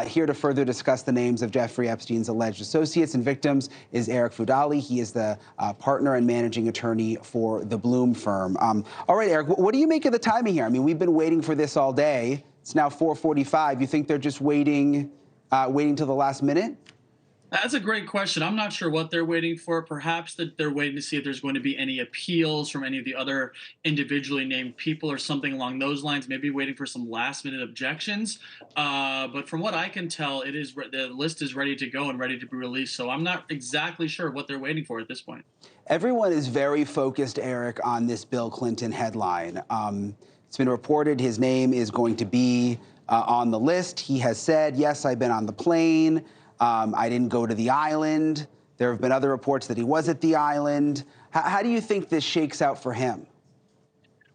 Here to further discuss the names of Jeffrey Epstein's alleged associates and victims is Arick Fudali. He is the partner and managing attorney for the Bloom firm. All right, Arick, what do you make of the timing here? I mean, we've been waiting for this all day. It's now 4:45. You think they're just waiting till the last minute? That's a great question. I'm not sure what they're waiting for. Perhaps that they're waiting to see if there's going to be any appeals from any of the other individually named people or something along those lines. Maybe waiting for some last-minute objections. But from what I can tell, the list is ready to go and ready to be released. So I'm not exactly sure what they're waiting for at this point. Everyone is very focused, Arick, on this Bill Clinton headline. It's been reported his name is going to be on the list. He has said, yes, I've been on the plane. I didn't go to the island. There have been other reports that he was at the island. How do you think this shakes out for him?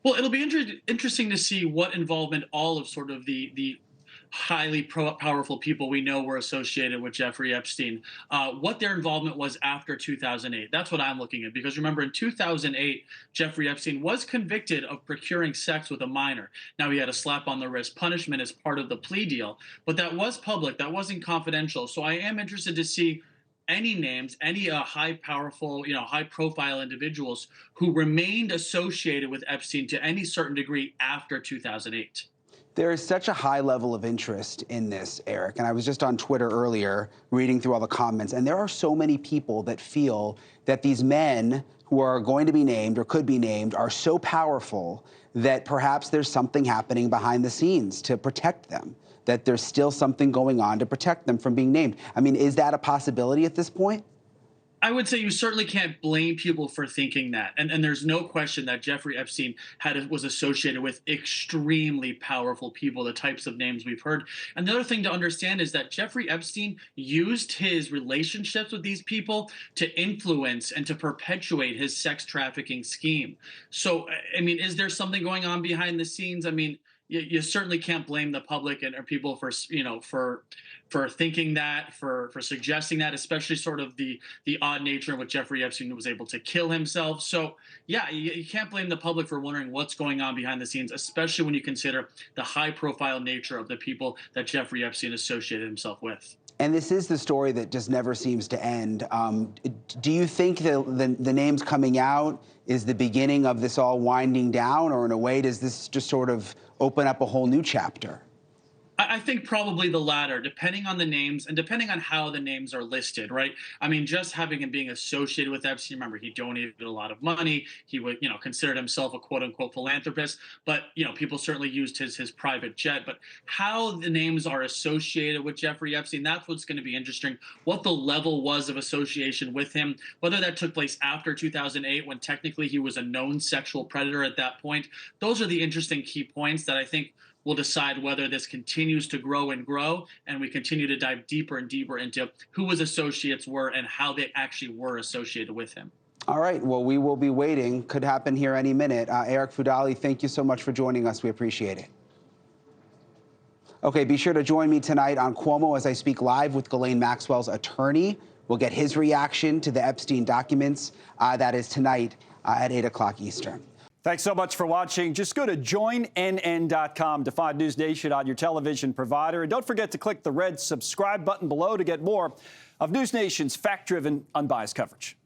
Well, it'll be interesting to see what involvement all of sort of the highly powerful people we know were associated with Jeffrey Epstein, what their involvement was after 2008. That's what I'm looking at. Because remember, in 2008, Jeffrey Epstein was convicted of procuring sex with a minor. Now, he had a slap on the wrist punishment as part of the plea deal, but that was public. That wasn't confidential. So I am interested to see any names, any high profile individuals who remained associated with Epstein to any certain degree after 2008. There is such a high level of interest in this, Arick, and I was just on Twitter earlier reading through all the comments, and there are so many people that feel that these men who are going to be named or could be named are so powerful that perhaps there's something happening behind the scenes to protect them, that there's still something going on to protect them from being named. I mean, is that a possibility at this point? I would say you certainly can't blame people for thinking that. And there's no question that Jeffrey Epstein was associated with extremely powerful people, the types of names we've heard. And the other thing to understand is that Jeffrey Epstein used his relationships with these people to influence and to perpetuate his sex trafficking scheme. So, I mean, is there something going on behind the scenes? I mean, you certainly can't blame the public or people for thinking that, for suggesting that, especially sort of the odd nature in which Jeffrey Epstein was able to kill himself. So yeah, you can't blame the public for wondering what's going on behind the scenes, especially when you consider the high profile nature of the people that Jeffrey Epstein associated himself with. And this is the story that just never seems to end. Do you think the names coming out is the beginning of this all winding down, or in a way, does this just sort of open up a whole new chapter? I think probably the latter, depending on the names and depending on how the names are listed, right? I mean, just having him being associated with Epstein, remember, he donated a lot of money. He would, considered himself a quote unquote philanthropist, but, people certainly used his private jet. But how the names are associated with Jeffrey Epstein, that's what's going to be interesting. What the level was of association with him, whether that took place after 2008, when technically he was a known sexual predator at that point. Those are the interesting key points that I think will decide whether this continues to grow and grow, and we continue to dive deeper and deeper into who his associates were and how they actually were associated with him. All right, well, we will be waiting. Could happen here any minute. Arick Fudali, thank you so much for joining us. We appreciate it. Okay, be sure to join me tonight on Cuomo as I speak live with Ghislaine Maxwell's attorney. We'll get his reaction to the Epstein documents. That is tonight at 8 o'clock Eastern. Thanks so much for watching. Just go to joinnn.com to find NewsNation on your television provider. And don't forget to click the red subscribe button below to get more of NewsNation's fact-driven, unbiased coverage.